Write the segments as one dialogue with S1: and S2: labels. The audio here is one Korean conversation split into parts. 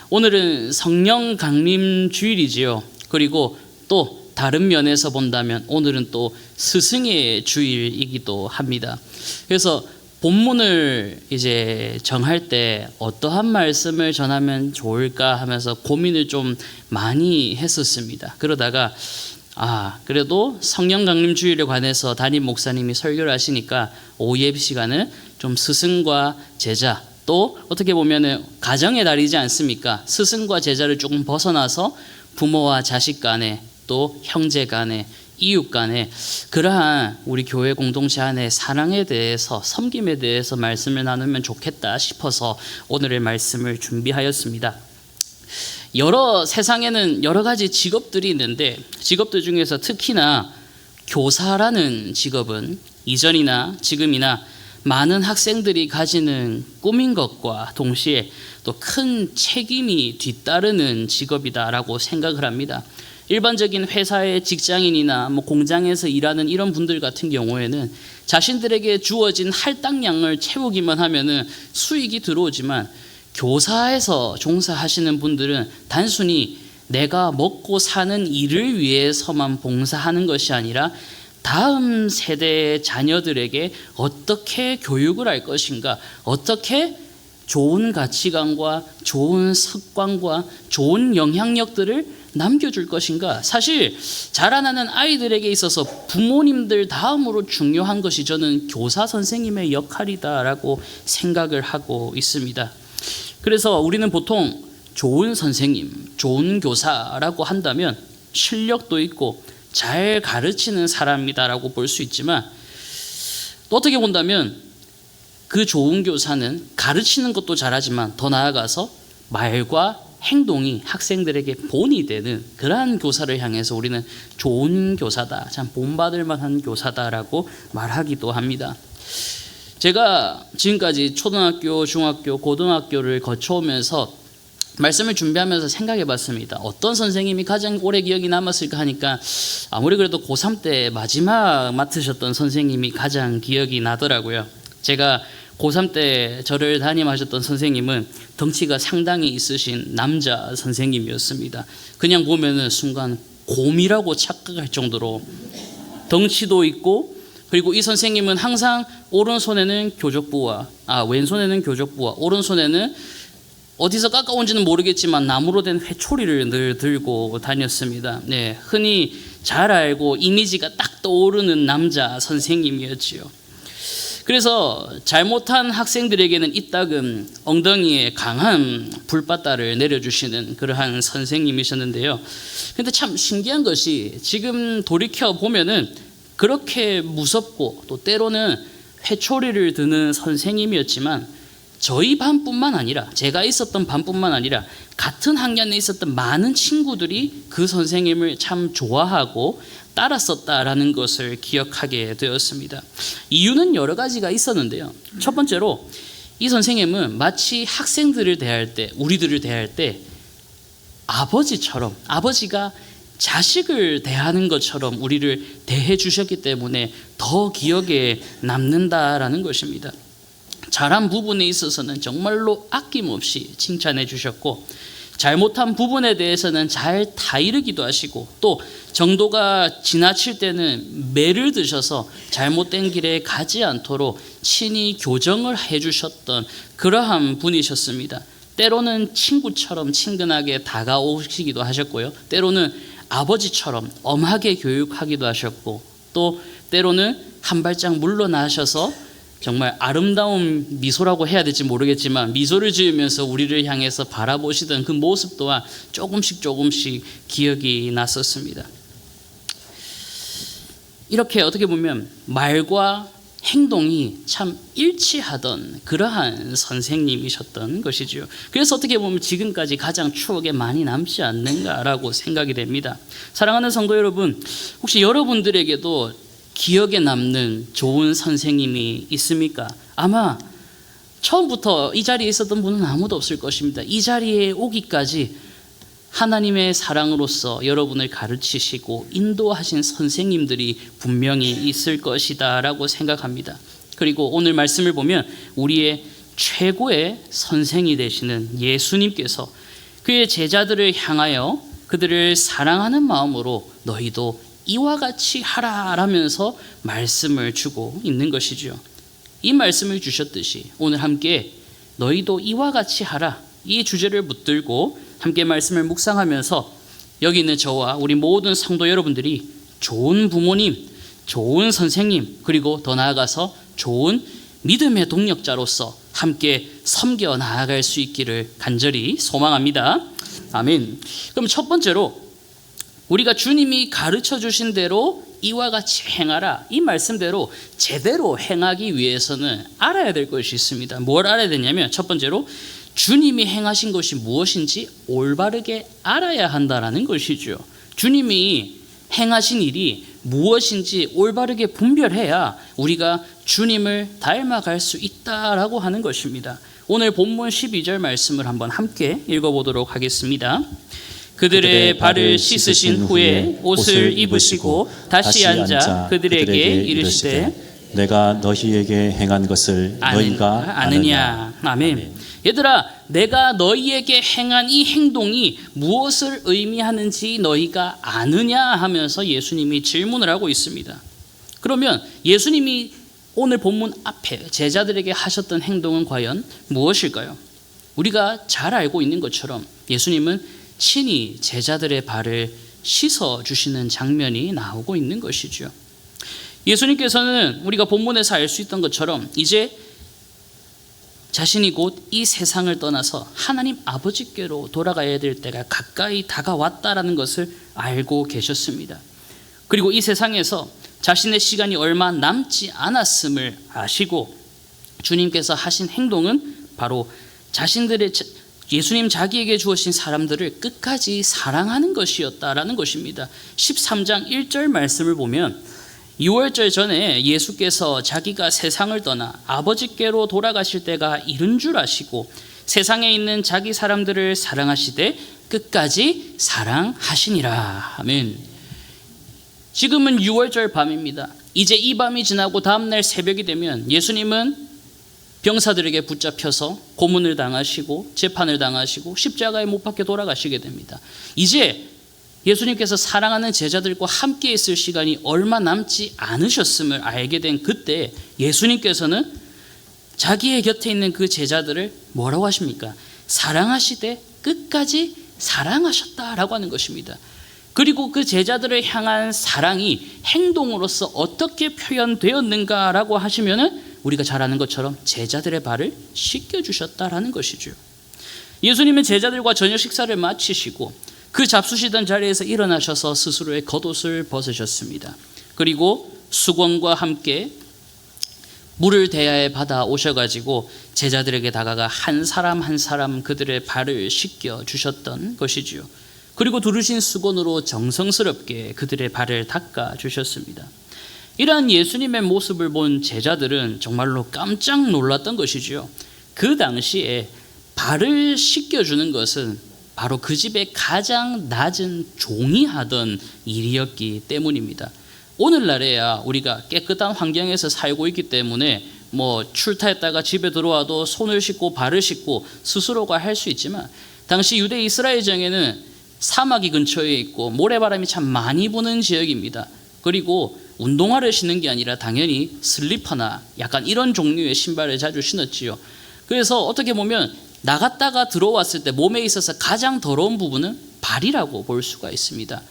S1: 오늘은 성령 강림 주일이지요. 그리고 또 다른 면에서 본다면 오늘은 또 스승의 주일이기도 합니다. 그래서 본문을 이제 정할 때 어떠한 말씀을 전하면 좋을까 하면서 고민을 좀 많이 했었습니다. 그러다가 그래도 성령 강림 주일에 관해서 담임 목사님이 설교를 하시니까 오후 예배 시간은 좀 스승과 제자, 또 어떻게 보면은 가정의 달이지 않습니까? 스승과 제자를 조금 벗어나서 부모와 자식 간에, 또 형제 간에, 이웃 간에 그러한 우리 교회 공동체 안에 사랑에 대해서, 섬김에 대해서 말씀을 나누면 좋겠다 싶어서 오늘의 말씀을 준비하였습니다. 세상에는 여러 가지 직업들이 있는데, 직업들 중에서 특히나 교사라는 직업은 이전이나 지금이나 많은 학생들이 가지는 꿈인 것과 동시에 또 큰 책임이 뒤따르는 직업이다라고 생각을 합니다. 일반적인 회사의 직장인이나 공장에서 일하는 이런 분들 같은 경우에는 자신들에게 주어진 할당량을 채우기만 하면은 수익이 들어오지만, 교사에서 종사하시는 분들은 단순히 내가 먹고 사는 일을 위해서만 봉사하는 것이 아니라 다음 세대의 자녀들에게 어떻게 교육을 할 것인가, 어떻게 좋은 가치관과 좋은 습관과 좋은 영향력들을 남겨줄 것인가. 사실 자라나는 아이들에게 있어서 부모님들 다음으로 중요한 것이 저는 교사 선생님의 역할이다라고 생각을 하고 있습니다. 그래서 우리는 보통 좋은 선생님, 좋은 교사라고 한다면 실력도 있고 잘 가르치는 사람이다라고 볼 수 있지만, 또 어떻게 본다면 그 좋은 교사는 가르치는 것도 잘하지만 더 나아가서 말과 행동이 학생들에게 본이 되는 그러한 교사를 향해서 우리는 좋은 교사다, 참 본받을 만한 교사다라고 말하기도 합니다. 제가 지금까지 초등학교, 중학교, 고등학교를 거쳐오면서 말씀을 준비하면서 생각해 봤습니다. 어떤 선생님이 가장 오래 기억이 남았을까 하니까 아무리 그래도 고3 때 마지막 맡으셨던 선생님이 가장 기억이 나더라고요. 제가 고3 때 저를 담임하셨던 선생님은 덩치가 상당히 있으신 남자 선생님이었습니다. 그냥 보면은 순간 곰이라고 착각할 정도로 덩치도 있고, 그리고 이 선생님은 항상 오른손에는 교적부와 왼손에는 교적부와 오른손에는 어디서 깎아온지는 모르겠지만 나무로 된 회초리를 늘 들고 다녔습니다. 네, 흔히 잘 알고 이미지가 딱 떠오르는 남자 선생님이었지요. 그래서 잘못한 학생들에게는 이따금 엉덩이에 강한 불바다를 내려주시는 그러한 선생님이셨는데요. 근데 참 신기한 것이 지금 돌이켜 보면은 그렇게 무섭고 또 때로는 회초리를 드는 선생님이었지만, 저희 반뿐만 아니라, 제가 있었던 반뿐만 아니라 같은 학년에 있었던 많은 친구들이 그 선생님을 참 좋아하고 따랐었다라는 것을 기억하게 되었습니다. 이유는 여러 가지가 있었는데요. 첫 번째로 이 선생님은 마치 학생들을 대할 때, 우리들을 대할 때 아버지처럼, 아버지가 자식을 대하는 것처럼 우리를 대해 주셨기 때문에 더 기억에 남는다라는 것입니다. 잘한 부분에 있어서는 정말로 아낌없이 칭찬해 주셨고, 잘못한 부분에 대해서는 잘 다이르기도 하시고, 또 정도가 지나칠 때는 매를 드셔서 잘못된 길에 가지 않도록 친히 교정을 해주셨던 그러한 분이셨습니다. 때로는 친구처럼 친근하게 다가오시기도 하셨고요, 때로는 아버지처럼 엄하게 교육하기도 하셨고, 또 때로는 한 발짝 물러나셔서 정말 아름다운 미소라고 해야 될지 모르겠지만 미소를 지으면서 우리를 향해서 바라보시던 그 모습 또한 조금씩 기억이 났었습니다. 이렇게 어떻게 보면 말과 행동이 참 일치하던 그러한 선생님이셨던 것이죠. 그래서 어떻게 보면 지금까지 가장 추억에 많이 남지 않는가라고 생각이 됩니다. 사랑하는 성도 여러분, 혹시 여러분들에게도 기억에 남는 좋은 선생님이 있습니까? 아마 처음부터 이 자리에 있었던 분은 아무도 없을 것입니다. 이 자리에 오기까지 하나님의 사랑으로서 여러분을 가르치시고 인도하신 선생님들이 분명히 있을 것이다 라고 생각합니다. 그리고 오늘 말씀을 보면 우리의 최고의 선생이 되시는 예수님께서 그의 제자들을 향하여 그들을 사랑하는 마음으로 너희도 이와 같이 하라라면서 말씀을 주고 있는 것이죠. 이 말씀을 주셨듯이 오늘 함께 너희도 이와 같이 하라, 이 주제를 붙들고 함께 말씀을 묵상하면서 여기 있는 저와 우리 모든 성도 여러분들이 좋은 부모님, 좋은 선생님, 그리고 더 나아가서 좋은 믿음의 동력자로서 함께 섬겨 나아갈 수 있기를 간절히 소망합니다. 아멘. 그럼 첫 번째로 우리가 주님이 가르쳐 주신 대로 이와 같이 행하라, 이 말씀대로 제대로 행하기 위해서는 알아야 될 것이 있습니다. 뭘 알아야 되냐면 첫 번째로 주님이 행하신 것이 무엇인지 올바르게 알아야 한다라는 것이죠. 주님이 행하신 일이 무엇인지 올바르게 분별해야 우리가 주님을 닮아갈 수 있다라고 하는 것입니다. 오늘 본문 12절 말씀을 한번 함께 읽어보도록 하겠습니다. 그들의 발을 씻으신 후에 옷을 입으시고 다시 앉아 그들에게 이르시되
S2: 내가 너희에게 행한 것을 너희가 아느냐.
S1: 아멘. 얘들아, 내가 너희에게 행한 이 행동이 무엇을 의미하는지 너희가 아느냐 하면서 예수님이 질문을 하고 있습니다. 그러면 예수님이 오늘 본문 앞에 제자들에게 하셨던 행동은 과연 무엇일까요? 우리가 잘 알고 있는 것처럼 예수님은 친히 제자들의 발을 씻어 주시는 장면이 나오고 있는 것이죠. 예수님께서는 우리가 본문에서 알 수 있던 것처럼 이제 자신이 곧 이 세상을 떠나서 하나님 아버지께로 돌아가야 될 때가 가까이 다가왔다라는 것을 알고 계셨습니다. 그리고 이 세상에서 자신의 시간이 얼마 남지 않았음을 아시고 주님께서 하신 행동은 바로 자신들의 예수님 자기에게 주어진 사람들을 끝까지 사랑하는 것이었다라는 것입니다. 13장 1절 말씀을 보면 6월절 전에 예수께서 자기가 세상을 떠나 아버지께로 돌아가실 때가 이른 줄 아시고 세상에 있는 자기 사람들을 사랑하시되 끝까지 사랑하시니라. 아멘. 지금은 6월절 밤입니다. 이제 이 밤이 지나고 다음날 새벽이 되면 예수님은 병사들에게 붙잡혀서 고문을 당하시고 재판을 당하시고 십자가에 못 박혀 돌아가시게 됩니다. 이제 예수님께서 사랑하는 제자들과 함께 있을 시간이 얼마 남지 않으셨음을 알게 된 그때 예수님께서는 자기의 곁에 있는 그 제자들을 뭐라고 하십니까? 사랑하시되 끝까지 사랑하셨다라고 하는 것입니다. 그리고 그 제자들을 향한 사랑이 행동으로서 어떻게 표현되었는가라고 하시면은 우리가 잘 아는 것처럼 제자들의 발을 씻겨주셨다라는 것이죠. 예수님은 제자들과 저녁 식사를 마치시고 그 잡수시던 자리에서 일어나셔서 스스로의 겉옷을 벗으셨습니다. 그리고 수건과 함께 물을 대야에 받아 오셔가지고 제자들에게 다가가 한 사람 한 사람 그들의 발을 씻겨 주셨던 것이지요. 그리고 두르신 수건으로 정성스럽게 그들의 발을 닦아 주셨습니다. 이러한 예수님의 모습을 본 제자들은 정말로 깜짝 놀랐던 것이지요. 그 당시에 발을 씻겨주는 것은 바로 그 집의 가장 낮은 종이 하던 일이었기 때문입니다. 오늘날에야 우리가 깨끗한 환경에서 살고 있기 때문에 출타했다가 집에 들어와도 손을 씻고 발을 씻고 스스로가 할 수 있지만 당시 유대 이스라엘 정에는 사막이 근처에 있고 모래바람이 참 많이 부는 지역입니다. 그리고 운동화를 신는 게 아니라 당연히 슬리퍼나 약간 이런 종류의 신발을 자주 신었지요. 그래서 어떻게 보면 나갔다가 들어왔을 때 몸에 있어서 가장 더러운 부분은 발이라고 볼 수가 있습니다.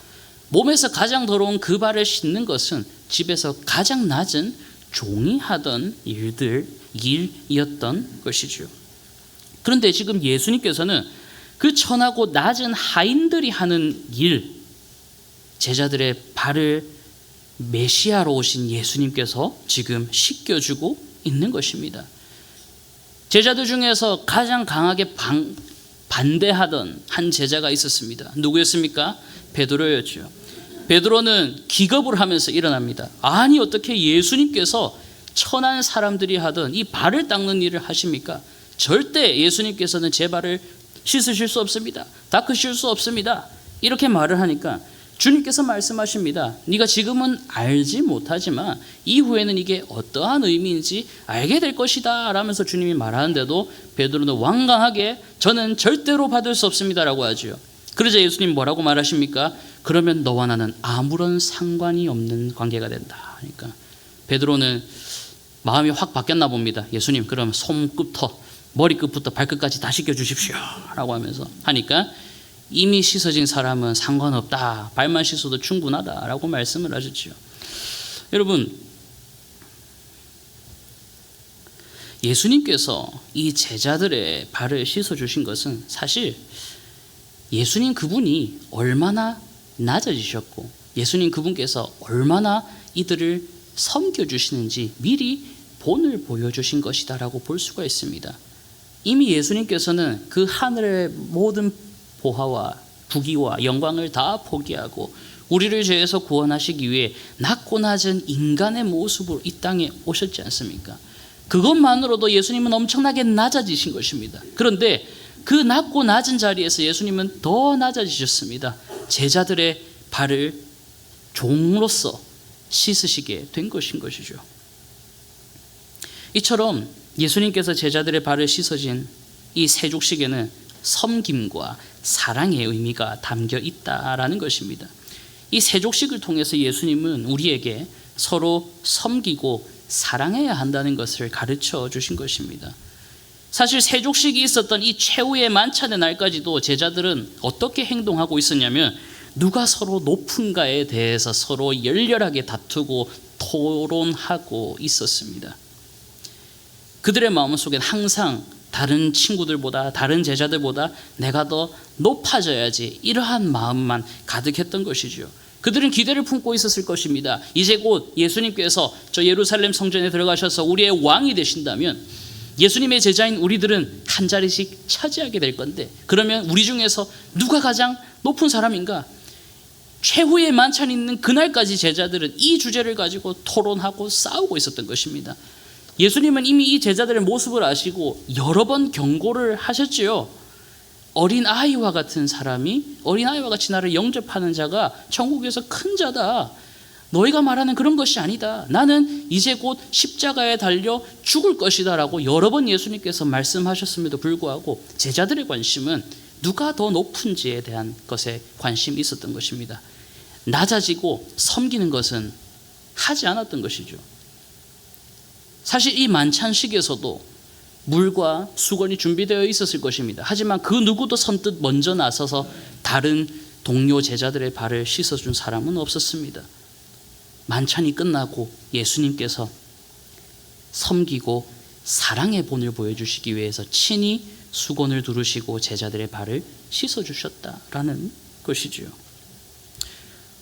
S1: 몸에서 가장 더러운 그 발을 씻는 것은 집에서 가장 낮은 종이 하던 일이었던 것이죠. 그런데 지금 예수님께서는 그 천하고 낮은 하인들이 하는 일, 제자들의 발을 메시아로 오신 예수님께서 지금 씻겨주고 있는 것입니다. 제자들 중에서 가장 강하게 반대하던 한 제자가 있었습니다. 누구였습니까? 베드로였죠. 베드로는 기겁을 하면서 일어납니다. 아니 어떻게 예수님께서 천한 사람들이 하던 이 발을 닦는 일을 하십니까? 절대 예수님께서는 제 발을 씻으실 수 없습니다. 닦으실 수 없습니다. 이렇게 말을 하니까 주님께서 말씀하십니다. 네가 지금은 알지 못하지만 이후에는 이게 어떠한 의미인지 알게 될 것이다 라면서 주님이 말하는데도 베드로는 완강하게 저는 절대로 받을 수 없습니다 라고 하죠. 그러자 예수님 뭐라고 말하십니까? 그러면 너와 나는 아무런 상관이 없는 관계가 된다. 그러니까 베드로는 마음이 확 바뀌었나 봅니다. 예수님 그럼 손끝부터 머리끝부터 발끝까지 다 씻겨주십시오 라고 하니까 이미 씻어진 사람은 상관없다. 발만 씻어도 충분하다 라고 말씀을 하셨죠. 여러분, 예수님께서 이 제자들의 발을 씻어주신 것은 사실 예수님 그분이 얼마나 낮아지셨고 예수님 그분께서 얼마나 이들을 섬겨주시는지 미리 본을 보여주신 것이다 라고 볼 수가 있습니다. 이미 예수님께서는 그 하늘의 모든 보화와 부귀와 영광을 다 포기하고 우리를 죄에서 구원하시기 위해 낮고 낮은 인간의 모습으로 이 땅에 오셨지 않습니까? 그것만으로도 예수님은 엄청나게 낮아지신 것입니다. 그런데 그 낮고 낮은 자리에서 예수님은 더 낮아지셨습니다. 제자들의 발을 종으로서 씻으시게 된 것인 것이죠. 이처럼 예수님께서 제자들의 발을 씻어진 이 세족식에는 섬김과 사랑의 의미가 담겨 있다라는 것입니다. 이 세족식을 통해서 예수님은 우리에게 서로 섬기고 사랑해야 한다는 것을 가르쳐 주신 것입니다. 사실 세족식이 있었던 이 최후의 만찬의 날까지도 제자들은 어떻게 행동하고 있었냐면 누가 서로 높은가에 대해서 서로 열렬하게 다투고 토론하고 있었습니다. 그들의 마음속엔 항상 다른 친구들보다 다른 제자들보다 내가 더 높아져야지 이러한 마음만 가득했던 것이죠. 그들은 기대를 품고 있었을 것입니다. 이제 곧 예수님께서 저 예루살렘 성전에 들어가셔서 우리의 왕이 되신다면 예수님의 제자인 우리들은 한 자리씩 차지하게 될 건데 그러면 우리 중에서 누가 가장 높은 사람인가? 최후의 만찬이 있는 그날까지 제자들은 이 주제를 가지고 토론하고 싸우고 있었던 것입니다. 예수님은 이미 이 제자들의 모습을 아시고 여러 번 경고를 하셨지요. 어린아이와 같은 사람이 어린아이와 같이 나를 영접하는 자가 천국에서 큰 자다. 너희가 말하는 그런 것이 아니다. 나는 이제 곧 십자가에 달려 죽을 것이다 라고 여러 번 예수님께서 말씀하셨음에도 불구하고 제자들의 관심은 누가 더 높은지에 대한 것에 관심이 있었던 것입니다. 낮아지고 섬기는 것은 하지 않았던 것이죠. 사실 이 만찬식에서도 물과 수건이 준비되어 있었을 것입니다. 하지만 그 누구도 선뜻 먼저 나서서 다른 동료 제자들의 발을 씻어준 사람은 없었습니다. 만찬이 끝나고 예수님께서 섬기고 사랑의 본을 보여주시기 위해서 친히 수건을 두르시고 제자들의 발을 씻어주셨다라는 것이지요.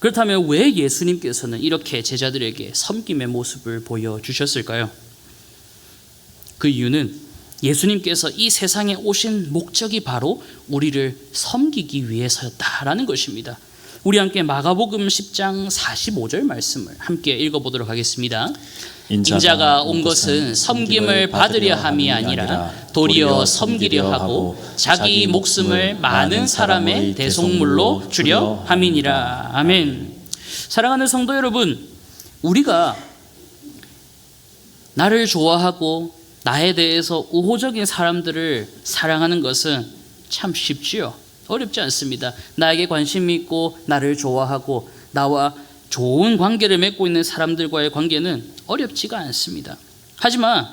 S1: 그렇다면 왜 예수님께서는 이렇게 제자들에게 섬김의 모습을 보여주셨을까요? 그 이유는 예수님께서 이 세상에 오신 목적이 바로 우리를 섬기기 위해서였다라는 것입니다. 우리 함께 마가복음 10장 45절 말씀을 함께 읽어보도록 하겠습니다. 인자가 온 것은 섬김을 받으려 함이 아니라 도리어 섬기려 하고 자기 목숨을 많은 사람의 대속물로 주려 함이니라. 아멘. 사랑하는 성도 여러분, 우리가 나를 좋아하고 나에 대해서 우호적인 사람들을 사랑하는 것은 참 쉽지요. 어렵지 않습니다. 나에게 관심이 있고 나를 좋아하고 나와 좋은 관계를 맺고 있는 사람들과의 관계는 어렵지가 않습니다. 하지만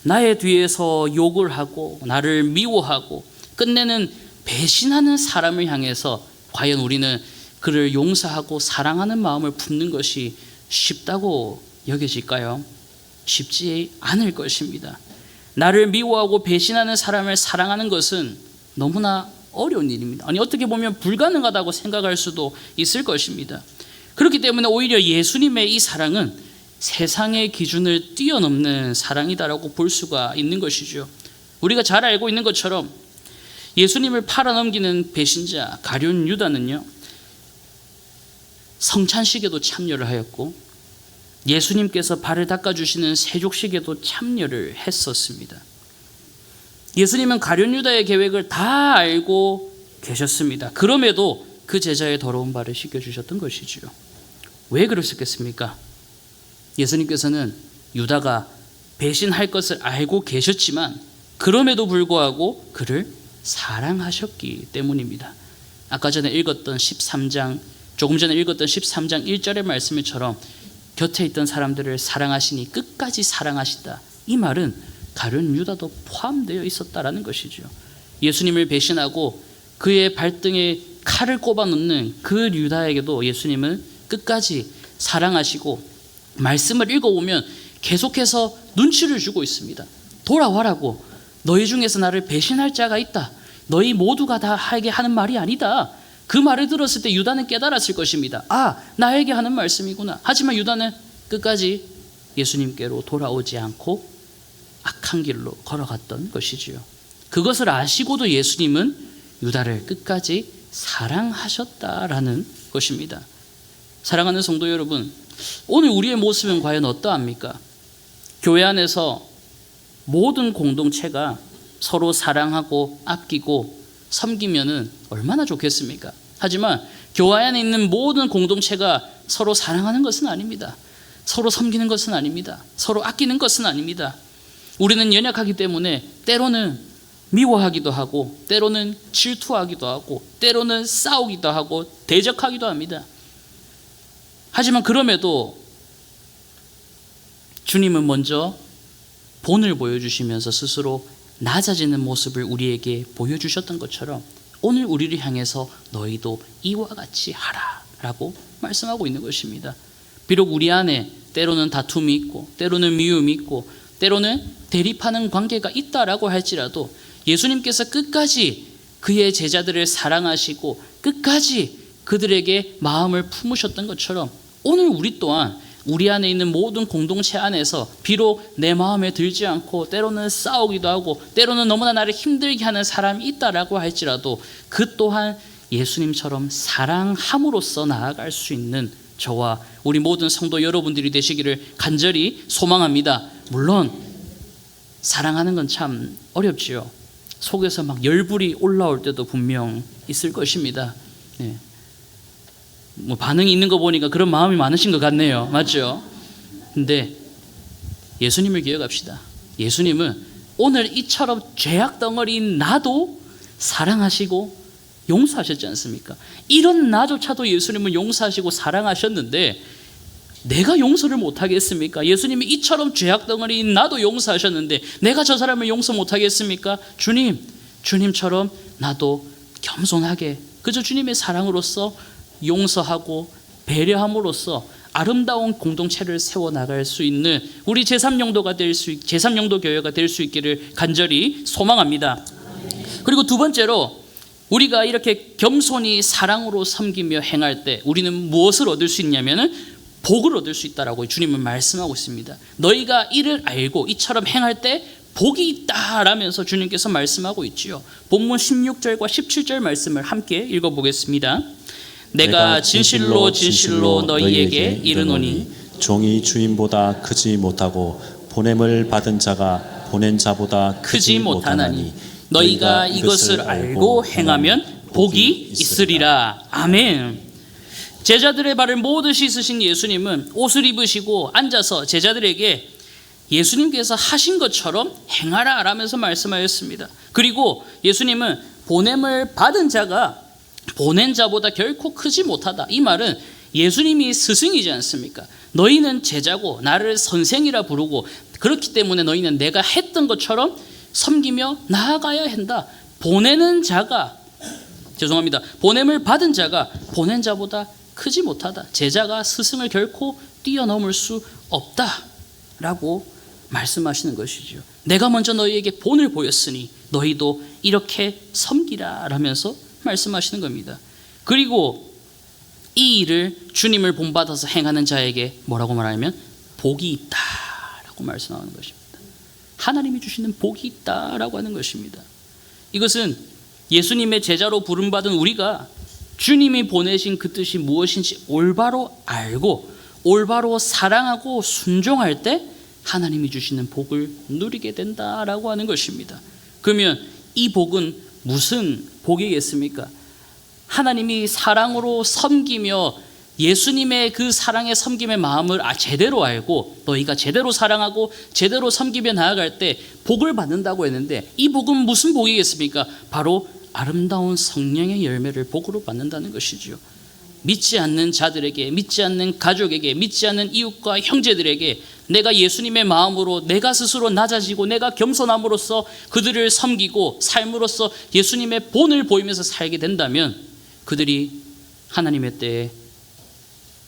S1: 나의 뒤에서 욕을 하고 나를 미워하고 끝내는 배신하는 사람을 향해서 과연 우리는 그를 용서하고 사랑하는 마음을 품는 것이 쉽다고 여겨질까요? 쉽지 않을 것입니다. 나를 미워하고 배신하는 사람을 사랑하는 것은 너무나 어려운 일입니다. 아니 어떻게 보면 불가능하다고 생각할 수도 있을 것입니다. 그렇기 때문에 오히려 예수님의 이 사랑은 세상의 기준을 뛰어넘는 사랑이다라고 볼 수가 있는 것이죠. 우리가 잘 알고 있는 것처럼 예수님을 팔아넘기는 배신자 가룟 유다는요, 성찬식에도 참여를 하였고 예수님께서 발을 닦아주시는 세족식에도 참여를 했었습니다. 예수님은 가룟 유다의 계획을 다 알고 계셨습니다. 그럼에도 그 제자의 더러운 발을 씻겨주셨던 것이지요. 왜 그러셨겠습니까? 예수님께서는 유다가 배신할 것을 알고 계셨지만 그럼에도 불구하고 그를 사랑하셨기 때문입니다. 아까 전에 읽었던 13장, 조금 전에 읽었던 13장 1절의 말씀처럼 곁에 있던 사람들을 사랑하시니 끝까지 사랑하시다. 이 말은 가룟 유다도 포함되어 있었다라는 것이죠. 예수님을 배신하고 그의 발등에 칼을 꼽아 놓는 그 유다에게도 예수님은 끝까지 사랑하시고, 말씀을 읽어보면 계속해서 눈치를 주고 있습니다. 돌아와라고. 너희 중에서 나를 배신할 자가 있다. 너희 모두가 다 하게 하는 말이 아니다. 그 말을 들었을 때 유다는 깨달았을 것입니다. 아, 나에게 하는 말씀이구나. 하지만 유다는 끝까지 예수님께로 돌아오지 않고 악한 길로 걸어갔던 것이지요. 그것을 아시고도 예수님은 유다를 끝까지 사랑하셨다라는 것입니다. 사랑하는 성도 여러분, 오늘 우리의 모습은 과연 어떠합니까? 교회 안에서 모든 공동체가 서로 사랑하고 아끼고 섬기면은 얼마나 좋겠습니까? 하지만 교회 안에 있는 모든 공동체가 서로 사랑하는 것은 아닙니다. 서로 섬기는 것은 아닙니다. 서로 아끼는 것은 아닙니다. 우리는 연약하기 때문에 때로는 미워하기도 하고, 때로는 질투하기도 하고, 때로는 싸우기도 하고 대적하기도 합니다. 하지만 그럼에도 주님은 먼저 본을 보여주시면서 스스로 낮아지는 모습을 우리에게 보여주셨던 것처럼 오늘 우리를 향해서 너희도 이와 같이 하라 라고 말씀하고 있는 것입니다. 비록 우리 안에 때로는 다툼이 있고, 때로는 미움이 있고, 때로는 대립하는 관계가 있다라고 할지라도 예수님께서 끝까지 그의 제자들을 사랑하시고 끝까지 그들에게 마음을 품으셨던 것처럼 오늘 우리 또한 우리 안에 있는 모든 공동체 안에서 비록 내 마음에 들지 않고 때로는 싸우기도 하고 때로는 너무나 나를 힘들게 하는 사람이 있다라고 할지라도 그 또한 예수님처럼 사랑함으로써 나아갈 수 있는 저와 우리 모든 성도 여러분들이 되시기를 간절히 소망합니다. 물론 사랑하는 건 참 어렵지요. 속에서 막 열불이 올라올 때도 분명 있을 것입니다. 네. 뭐 반응이 있는 거 보니까 그런 마음이 많으신 것 같네요. 맞죠? 근데 예수님을 기억합시다. 예수님은 오늘 이처럼 죄악 덩어리인 나도 사랑하시고 용서하셨지 않습니까? 이런 나조차도 예수님은 용서하시고 사랑하셨는데 내가 용서를 못하겠습니까? 예수님이 이처럼 죄악 덩어리인 나도 용서하셨는데 내가 저 사람을 용서 못하겠습니까? 주님처럼 나도 겸손하게 그저 주님의 사랑으로서 용서하고 배려함으로써 아름다운 공동체를 세워나갈 수 있는 우리 제3영도 교회가 될 수 있기를 간절히 소망합니다. 그리고 두 번째로 우리가 이렇게 겸손히 사랑으로 섬기며 행할 때 우리는 무엇을 얻을 수 있냐면은 복을 얻을 수 있다라고 주님은 말씀하고 있습니다. 너희가 이를 알고 이처럼 행할 때 복이 있다라면서 주님께서 말씀하고 있지요. 본문 16절과 17절 말씀을 함께 읽어보겠습니다. 내가 진실로 너희에게 이르노니
S2: 종이 주인보다 크지 못하고 보냄을 받은 자가 보낸 자보다 크지 못하나니
S1: 너희가 이것을 알고 행하면 복이 있으리라. 아멘. 제자들의 발을 모두 씻으신 예수님은 옷을 입으시고 앉아서 제자들에게 예수님께서 하신 것처럼 행하라 라면서 말씀하였습니다. 그리고 예수님은 보냄을 받은 자가 보낸 자보다 결코 크지 못하다. 이 말은 예수님이 스승이지 않습니까? 너희는 제자고 나를 선생이라 부르고 그렇기 때문에 너희는 내가 했던 것처럼 섬기며 나아가야 한다. 보내는 자가 보냄을 받은 자가 보낸 자보다 크지 못하다. 제자가 스승을 결코 뛰어넘을 수 없다라고 말씀하시는 것이죠. 내가 먼저 너희에게 본을 보였으니 너희도 이렇게 섬기라 라면서 말씀하시는 겁니다. 그리고 이 일을 주님을 본받아서 행하는 자에게 뭐라고 말하면 복이 있다라고 말씀하는 것입니다. 하나님이 주시는 복이 있다라고 하는 것입니다. 이것은 예수님의 제자로 부름받은 우리가 주님이 보내신 그 뜻이 무엇인지 올바로 알고 올바로 사랑하고 순종할 때 하나님이 주시는 복을 누리게 된다라고 하는 것입니다. 그러면 이 복은 무슨 복이겠습니까? 하나님이 사랑으로 섬기며 예수님의 그 사랑의 섬김의 마음을 제대로 알고 너희가 제대로 사랑하고 제대로 섬기며 나아갈 때 복을 받는다고 했는데, 이 복은 무슨 복이겠습니까? 바로 아름다운 성령의 열매를 복으로 받는다는 것이죠. 믿지 않는 자들에게, 믿지 않는 가족에게, 믿지 않는 이웃과 형제들에게 내가 예수님의 마음으로 내가 스스로 낮아지고 내가 겸손함으로써 그들을 섬기고 삶으로써 예수님의 본을 보이면서 살게 된다면, 그들이 하나님의 때에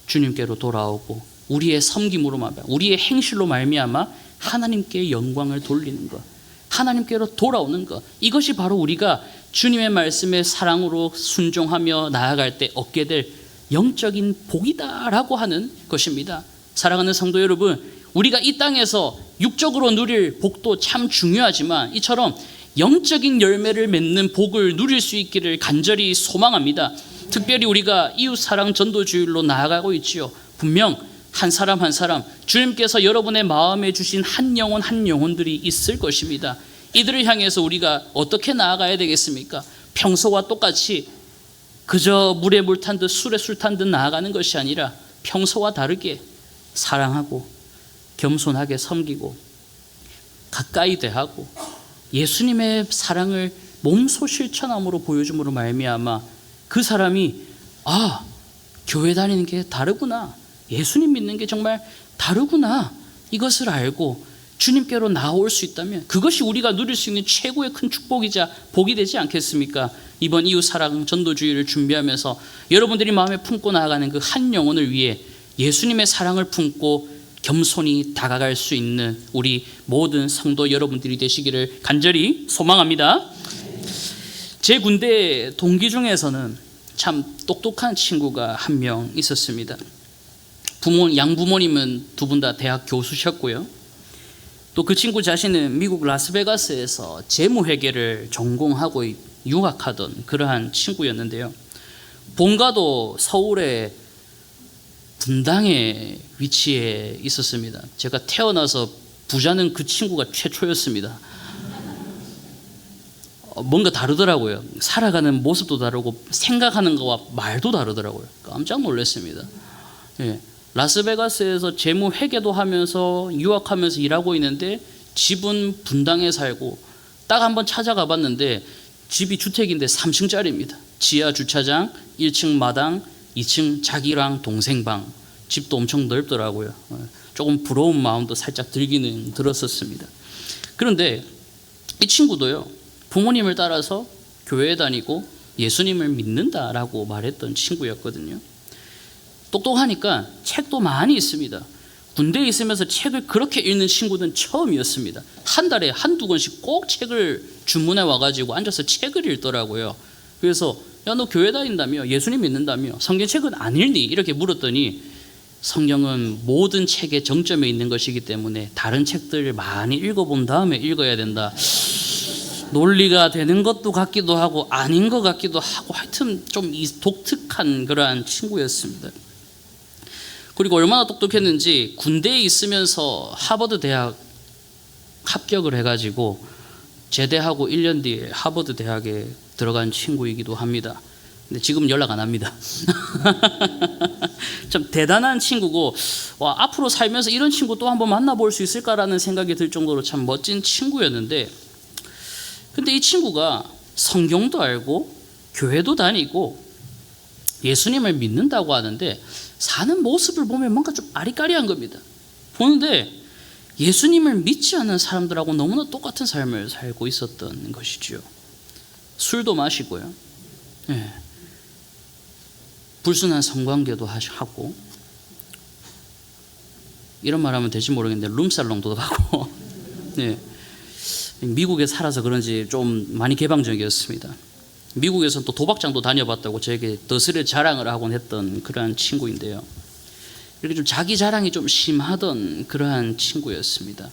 S1: 주님께로 돌아오고 우리의 섬김으로 우리의 행실로 말미암아 하나님께 영광을 돌리는 것, 하나님께로 돌아오는 것, 이것이 바로 우리가 주님의 말씀에 사랑으로 순종하며 나아갈 때 얻게 될 영적인 복이다라고 하는 것입니다. 사랑하는 성도 여러분, 우리가 이 땅에서 육적으로 누릴 복도 참 중요하지만 이처럼 영적인 열매를 맺는 복을 누릴 수 있기를 간절히 소망합니다. 특별히 우리가 이웃사랑 전도주일로 나아가고 있지요. 분명 한 사람 한 사람 주님께서 여러분의 마음에 주신 한 영혼 한 영혼들이 있을 것입니다. 이들을 향해서 우리가 어떻게 나아가야 되겠습니까? 평소와 똑같이 그저 물에 물 탄 듯 술에 술 탄 듯 나아가는 것이 아니라 평소와 다르게 사랑하고 겸손하게 섬기고 가까이 대하고 예수님의 사랑을 몸소 실천함으로 보여줌으로 말미암아 그 사람이 교회 다니는 게 다르구나, 예수님 믿는 게 정말 다르구나, 이것을 알고 주님께로 나올 수 있다면 그것이 우리가 누릴 수 있는 최고의 큰 축복이자 복이 되지 않겠습니까? 이번 이웃사랑 전도주의를 준비하면서 여러분들이 마음에 품고 나아가는 그 한 영혼을 위해 예수님의 사랑을 품고 겸손히 다가갈 수 있는 우리 모든 성도 여러분들이 되시기를 간절히 소망합니다. 제 군대 동기 중에서는 참 똑똑한 친구가 한 명 있었습니다. 양부모님은 두 분 다 대학 교수셨고요. 또 그 친구 자신은 미국 라스베가스에서 재무회계를 전공하고 유학하던 그러한 친구였는데요. 본가도 서울의 분당에 위치해 있었습니다. 제가 태어나서 부자는 그 친구가 최초였습니다. 뭔가 다르더라고요. 살아가는 모습도 다르고 생각하는 거와 말도 다르더라고요. 깜짝 놀랐습니다. 예. 라스베가스에서 재무회계도 하면서 유학하면서 일하고 있는데 집은 분당에 살고, 딱 한번 찾아가 봤는데 집이 주택인데 3층짜리입니다. 지하 주차장, 1층 마당, 2층 자기랑 동생 방. 집도 엄청 넓더라고요. 조금 부러운 마음도 살짝 들기는 들었었습니다. 그런데 이 친구도요, 부모님을 따라서 교회에 다니고 예수님을 믿는다라고 말했던 친구였거든요. 똑똑하니까 책도 많이 있습니다. 군대에 있으면서 책을 그렇게 읽는 친구는 처음이었습니다. 한 달에 한두 권씩 꼭 책을 주문해 와가지고 앉아서 책을 읽더라고요. 그래서 너 교회 다닌다며, 예수님 믿는다며, 성경책은 안 읽니? 이렇게 물었더니 성경은 모든 책의 정점에 있는 것이기 때문에 다른 책들을 많이 읽어본 다음에 읽어야 된다. 논리가 되는 것도 같기도 하고 아닌 것 같기도 하고, 하여튼 좀 독특한 그러한 친구였습니다. 그리고 얼마나 똑똑했는지 군대에 있으면서 하버드 대학 합격을 해가지고 제대하고 1년 뒤에 하버드 대학에 들어간 친구이기도 합니다. 근데 지금 연락 안 합니다. 참 대단한 친구고, 앞으로 살면서 이런 친구 또 한번 만나볼 수 있을까라는 생각이 들 정도로 참 멋진 친구였는데, 근데 이 친구가 성경도 알고 교회도 다니고 예수님을 믿는다고 하는데 사는 모습을 보면 뭔가 좀 아리까리한 겁니다. 보는데 예수님을 믿지 않는 사람들하고 너무나 똑같은 삶을 살고 있었던 것이죠. 술도 마시고요. 예. 불순한 성관계도 하고, 이런 말하면 될지 모르겠는데 룸살롱도 가고 예. 미국에 살아서 그런지 좀 많이 개방적이었습니다. 미국에서 또 도박장도 다녀봤다고 저에게 더스레 자랑을 하곤 했던 그러한 친구인데요. 이렇게 좀 자기 자랑이 좀 심하던 그러한 친구였습니다.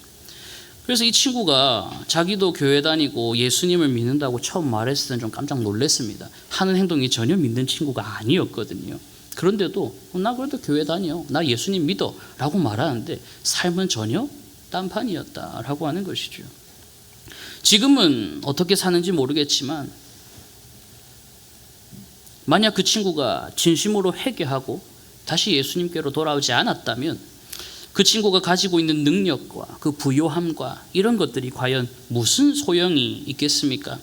S1: 그래서 이 친구가 자기도 교회 다니고 예수님을 믿는다고 처음 말했을 때는 좀 깜짝 놀랐습니다. 하는 행동이 전혀 믿는 친구가 아니었거든요. 그런데도 나 그래도 교회 다녀, 나 예수님 믿어 라고 말하는데 삶은 전혀 딴판이었다라고 하는 것이죠. 지금은 어떻게 사는지 모르겠지만 만약 그 친구가 진심으로 회개하고 다시 예수님께로 돌아오지 않았다면 그 친구가 가지고 있는 능력과 그 부요함과 이런 것들이 과연 무슨 소용이 있겠습니까?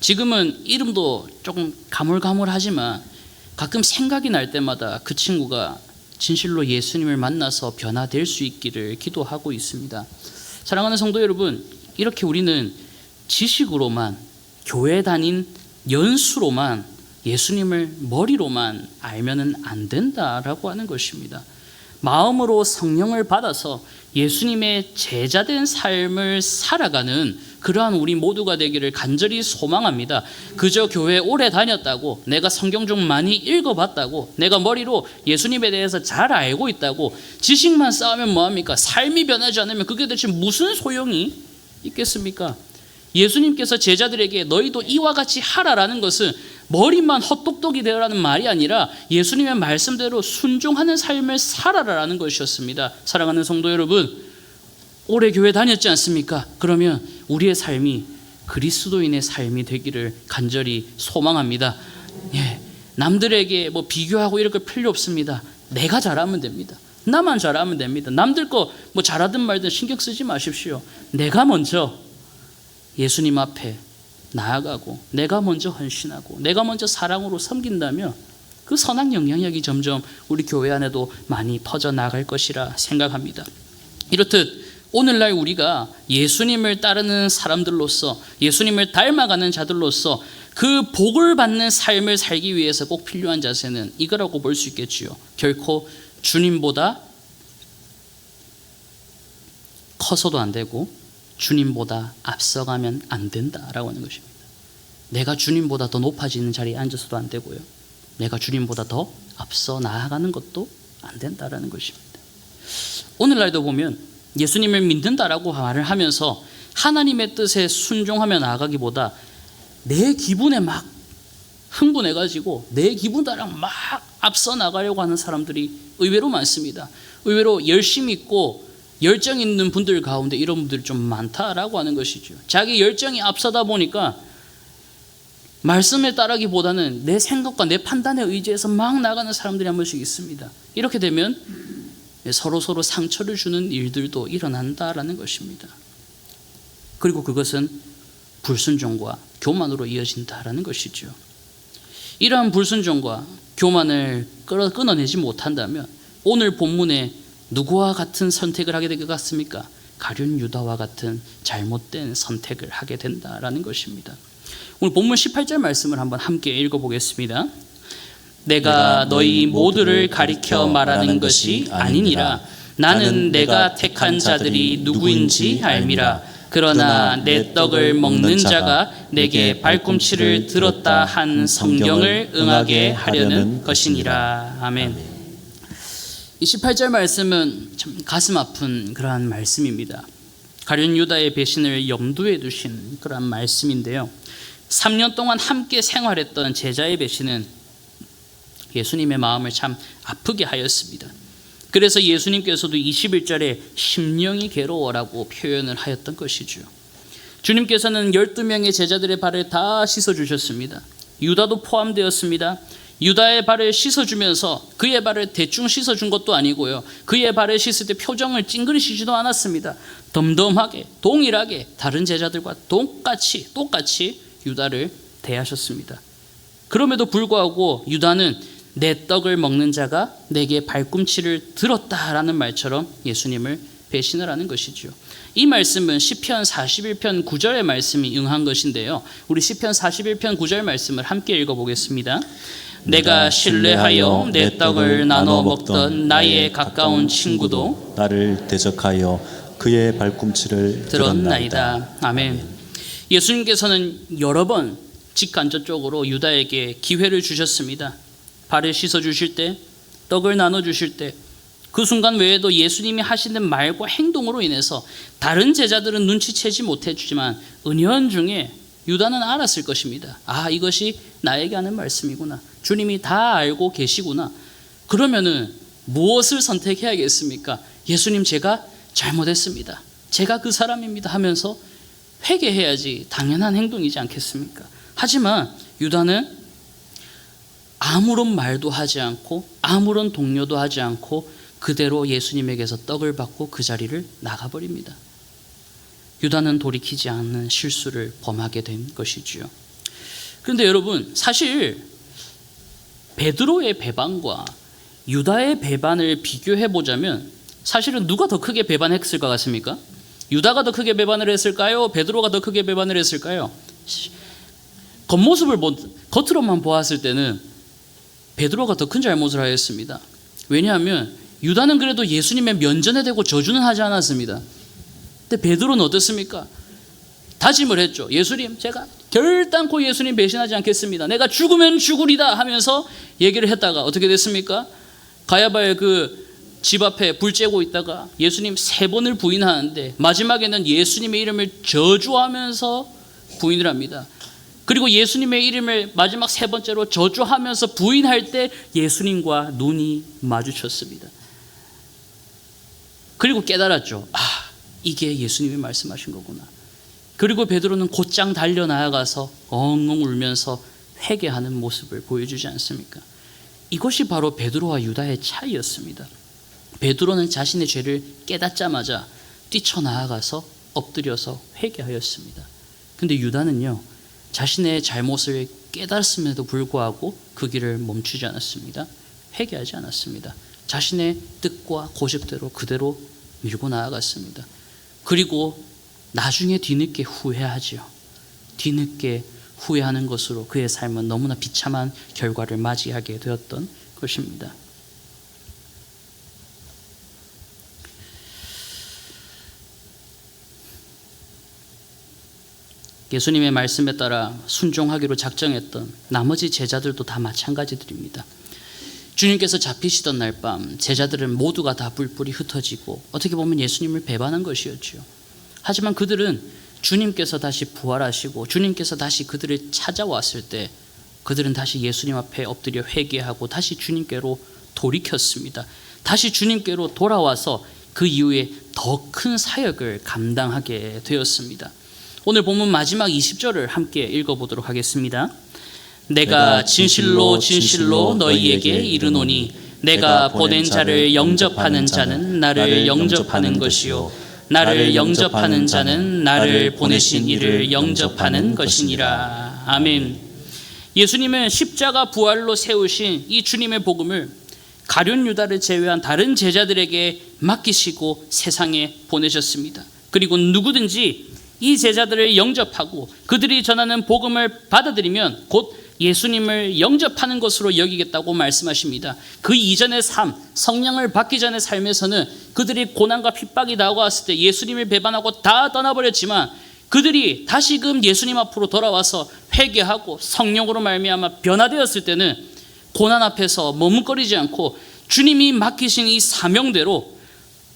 S1: 지금은 이름도 조금 가물가물하지만 가끔 생각이 날 때마다 그 친구가 진실로 예수님을 만나서 변화될 수 있기를 기도하고 있습니다. 사랑하는 성도 여러분, 이렇게 우리는 지식으로만, 교회 다닌 연수로만, 예수님을 머리로만 알면은 안 된다라고 하는 것입니다. 마음으로 성령을 받아서 예수님의 제자된 삶을 살아가는 그러한 우리 모두가 되기를 간절히 소망합니다. 그저 교회 오래 다녔다고, 내가 성경 좀 많이 읽어봤다고, 내가 머리로 예수님에 대해서 잘 알고 있다고 지식만 쌓으면 뭐합니까? 삶이 변하지 않으면 그게 대체 무슨 소용이 있겠습니까? 예수님께서 제자들에게 너희도 이와 같이 하라라는 것은 머리만 헛똑똑이 되라는 말이 아니라 예수님의 말씀대로 순종하는 삶을 살아라라는 것이었습니다. 사랑하는 성도 여러분, 오래 교회 다녔지 않습니까? 그러면 우리의 삶이 그리스도인의 삶이 되기를 간절히 소망합니다. 남들에게 뭐 비교하고 이럴 거 필요 없습니다. 내가 잘하면 됩니다. 나만 잘하면 됩니다. 남들 거 뭐 잘하든 말든 신경 쓰지 마십시오. 내가 먼저 예수님 앞에 나아가고 내가 먼저 헌신하고 내가 먼저 사랑으로 섬긴다면 그 선한 영향력이 점점 우리 교회 안에도 많이 퍼져나갈 것이라 생각합니다. 이렇듯 오늘날 우리가 예수님을 따르는 사람들로서, 예수님을 닮아가는 자들로서 그 복을 받는 삶을 살기 위해서 꼭 필요한 자세는 이거라고 볼 수 있겠지요. 결코 주님보다 커서도 안 되고 주님보다 앞서가면 안 된다라고 하는 것입니다. 내가 주님보다 더 높아지는 자리에 앉아서도 안 되고요. 내가 주님보다 더 앞서 나아가는 것도 안 된다라는 것입니다. 오늘날도 보면 예수님을 믿는다라고 말을 하면서 하나님의 뜻에 순종하며 나아가기보다 내 기분에 막 흥분해가지고 내 기분 따라 막 앞서 나가려고 하는 사람들이 의외로 많습니다. 의외로 열심히 있고 열정 있는 분들 가운데 이런 분들이 좀 많다라고 하는 것이죠. 자기 열정이 앞서다 보니까 말씀에 따르기보다는 내 생각과 내 판단에 의지해서 막 나가는 사람들이 한 번씩 있습니다. 이렇게 되면 서로 상처를 주는 일들도 일어난다라는 것입니다. 그리고 그것은 불순종과 교만으로 이어진다라는 것이죠. 이러한 불순종과 교만을 끊어내지 못한다면 오늘 본문에 누구와 같은 선택을 하게 될 것 같습니까? 가룟 유다와 같은 잘못된 선택을 하게 된다라는 것입니다. 오늘 본문 18절 말씀을 한번 함께 읽어보겠습니다. 내가 너희 모두를 가리켜 말하는 것이 아니니라. 나는 내가 택한 자들이 누구인지 알미라. 그러나 내 떡을 먹는 자가 내게 발꿈치를 들었다 한 성경을 응하게 하려는 것이니라. 아멘. 이 18절 말씀은 참 가슴 아픈 그러한 말씀입니다. 가룟 유다의 배신을 염두에 두신 그러한 말씀인데요. 3년 동안 함께 생활했던 제자의 배신은 예수님의 마음을 참 아프게 하였습니다. 그래서 예수님께서도 21절에 심령이 괴로워라고 표현을 하였던 것이죠. 주님께서는 12명의 제자들의 발을 다 씻어주셨습니다. 유다도 포함되었습니다. 유다의 발을 씻어주면서 그의 발을 대충 씻어준 것도 아니고요. 그의 발을 씻을 때 표정을 찡그리시지도 않았습니다. 덤덤하게 동일하게 다른 제자들과 똑같이 유다를 대하셨습니다. 그럼에도 불구하고 유다는 내 떡을 먹는 자가 내게 발꿈치를 들었다라는 말처럼 예수님을 배신을 하는 것이죠. 이 말씀은 시편 41편 9절의 말씀이 응한 것인데요. 우리 시편 41편 9절 말씀을 함께 읽어보겠습니다. 내가 신뢰하여 내 떡을 나눠 먹던 나의 가까운 친구도
S2: 나를 대적하여 그의 발꿈치를
S1: 들었나이다. 아멘. 예수님께서는 여러 번 직간접적으로 유다에게 기회를 주셨습니다. 발을 씻어 주실 때, 떡을 나눠 주실 때, 그 순간 외에도 예수님이 하시는 말과 행동으로 인해서 다른 제자들은 눈치채지 못했지만 은연중에 유다는 알았을 것입니다. 아, 이것이 나에게 하는 말씀이구나. 주님이 다 알고 계시구나. 그러면은 무엇을 선택해야겠습니까? 예수님, 제가 잘못했습니다. 제가 그 사람입니다 하면서 회개해야지 당연한 행동이지 않겠습니까? 하지만 유다는 아무런 말도 하지 않고 아무런 동료도 하지 않고 그대로 예수님에게서 떡을 받고 그 자리를 나가버립니다. 유다는 돌이키지 않는 실수를 범하게 된 것이지요. 그런데 여러분, 사실 베드로의 배반과 유다의 배반을 비교해 보자면 사실은 누가 더 크게 배반했을 것 같습니까? 유다가 더 크게 배반을 했을까요? 베드로가 더 크게 배반을 했을까요? 겉모습을 겉으로만 보았을 때는 베드로가 더 큰 잘못을 하였습니다. 왜냐하면 유다는 그래도 예수님의 면전에 대고 저주는 하지 않았습니다. 근데 베드로는 어떻습니까? 다짐을 했죠. 예수님, 제가 결단코 예수님 배신하지 않겠습니다. 내가 죽으면 죽으리다 하면서 얘기를 했다가 어떻게 됐습니까? 가야바의 그 집 앞에 불 쬐고 있다가 예수님 3번을 부인하는데 마지막에는 예수님의 이름을 저주하면서 부인을 합니다. 그리고 예수님의 이름을 마지막 3번째로 저주하면서 부인할 때 예수님과 눈이 마주쳤습니다. 그리고 깨달았죠. 이게 예수님이 말씀하신 거구나. 그리고 베드로는 곧장 달려나아가서 엉엉 울면서 회개하는 모습을 보여주지 않습니까? 이것이 바로 베드로와 유다의 차이였습니다. 베드로는 자신의 죄를 깨닫자마자 뛰쳐나아가서 엎드려서 회개하였습니다. 근데 유다는요, 자신의 잘못을 깨달았음에도 불구하고 그 길을 멈추지 않았습니다. 회개하지 않았습니다. 자신의 뜻과 고집대로 그대로 밀고 나아갔습니다. 그리고 나중에 뒤늦게 후회하지요. 뒤늦게 후회하는 것으로 그의 삶은 너무나 비참한 결과를 맞이하게 되었던 것입니다. 예수님의 말씀에 따라 순종하기로 작정했던 나머지 제자들도 다 마찬가지들입니다. 주님께서 잡히시던 날 밤 제자들은 모두가 다 뿔뿔이 흩어지고 어떻게 보면 예수님을 배반한 것이었죠. 하지만 그들은 주님께서 다시 부활하시고 주님께서 다시 그들을 찾아왔을 때 그들은 다시 예수님 앞에 엎드려 회개하고 다시 주님께로 돌이켰습니다. 다시 주님께로 돌아와서 그 이후에 더 큰 사역을 감당하게 되었습니다. 오늘 본문 마지막 20절을 함께 읽어보도록 하겠습니다. 내가 진실로 진실로 너희에게 이르노니 내가 보낸 자를 영접하는 자는 나를 영접하는 것이요 나를 영접하는 자는 나를 보내신 이를 영접하는 것이니라. 아멘. 예수님은 십자가 부활로 세우신 이 주님의 복음을 가룟 유다를 제외한 다른 제자들에게 맡기시고 세상에 보내셨습니다. 그리고 누구든지 이 제자들을 영접하고 그들이 전하는 복음을 받아들이면 곧 예수님을 영접하는 것으로 여기겠다고 말씀하십니다. 그 이전의 삶, 성령을 받기 전의 삶에서는 그들이 고난과 핍박이 다가왔을 때 예수님을 배반하고 다 떠나버렸지만 그들이 다시금 예수님 앞으로 돌아와서 회개하고 성령으로 말미암아 변화되었을 때는 고난 앞에서 머뭇거리지 않고 주님이 맡기신 이 사명대로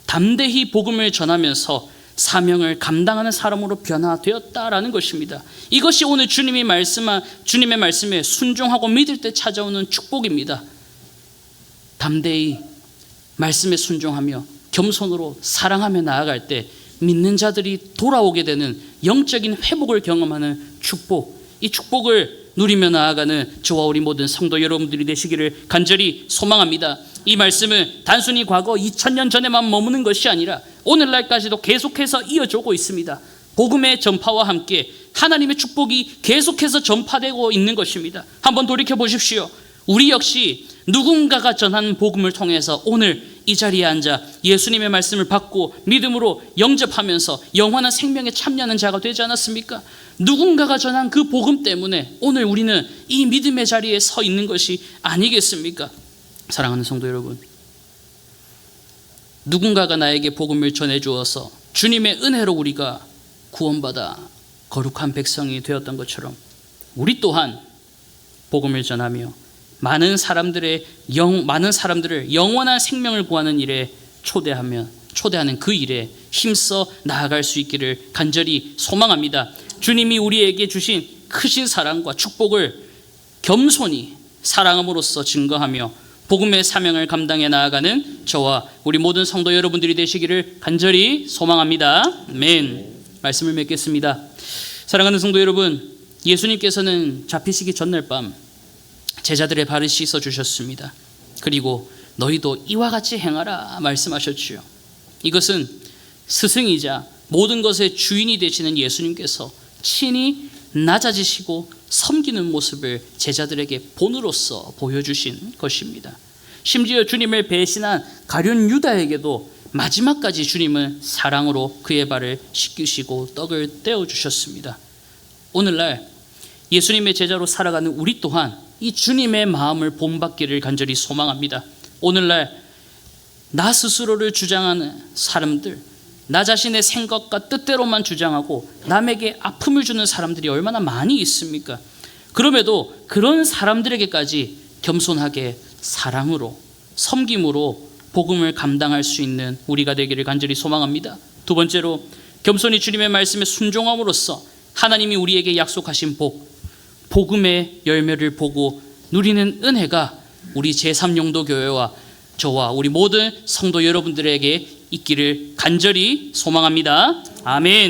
S1: 담대히 복음을 전하면서 사명을 감당하는 사람으로 변화되었다라는 것입니다. 이것이 오늘 주님의 말씀에 순종하고 믿을 때 찾아오는 축복입니다. 담대히 말씀에 순종하며 겸손으로 사랑하며 나아갈 때 믿는 자들이 돌아오게 되는 영적인 회복을 경험하는 축복, 이 축복을 누리며 나아가는 저와 우리 모든 성도 여러분들이 되시기를 간절히 소망합니다. 이 말씀은 단순히 과거 2000년 전에만 머무는 것이 아니라 오늘날까지도 계속해서 이어지고 있습니다. 복음의 전파와 함께 하나님의 축복이 계속해서 전파되고 있는 것입니다. 한번 돌이켜 보십시오. 우리 역시 누군가가 전한 복음을 통해서 오늘 이 자리에 앉아 예수님의 말씀을 받고 믿음으로 영접하면서 영원한 생명에 참여하는 자가 되지 않았습니까? 누군가가 전한 그 복음 때문에 오늘 우리는 이 믿음의 자리에 서 있는 것이 아니겠습니까? 사랑하는 성도 여러분, 누군가가 나에게 복음을 전해주어서 주님의 은혜로 우리가 구원받아 거룩한 백성이 되었던 것처럼 우리 또한 복음을 전하며 많은 사람들을 영원한 생명을 구하는 일에 초대하는 그 일에 힘써 나아갈 수 있기를 간절히 소망합니다. 주님이 우리에게 주신 크신 사랑과 축복을 겸손히 사랑함으로써 증거하며 복음의 사명을 감당해 나아가는 저와 우리 모든 성도 여러분들이 되시기를 간절히 소망합니다. 아멘. 말씀을 맺겠습니다. 사랑하는 성도 여러분, 예수님께서는 잡히시기 전날 밤 제자들의 발을 씻어 주셨습니다. 그리고 너희도 이와 같이 행하라 말씀하셨지요. 이것은 스승이자 모든 것의 주인이 되시는 예수님께서 친히 낮아지시고 섬기는 모습을 제자들에게 본으로서 보여주신 것입니다. 심지어 주님을 배신한 가룟 유다에게도 마지막까지 주님은 사랑으로 그의 발을 씻기시고 떡을 떼어주셨습니다. 오늘날 예수님의 제자로 살아가는 우리 또한 이 주님의 마음을 본받기를 간절히 소망합니다. 오늘날 나 스스로를 주장하는 사람들, 나 자신의 생각과 뜻대로만 주장하고 남에게 아픔을 주는 사람들이 얼마나 많이 있습니까? 그럼에도 그런 사람들에게까지 겸손하게 사랑으로, 섬김으로 복음을 감당할 수 있는 우리가 되기를 간절히 소망합니다. 두 번째로, 겸손히 주님의 말씀에 순종함으로써 하나님이 우리에게 약속하신 복음의 열매를 보고 누리는 은혜가 우리 제3용도교회와 저와 우리 모든 성도 여러분들에게 있기를 간절히 소망합니다. 아멘.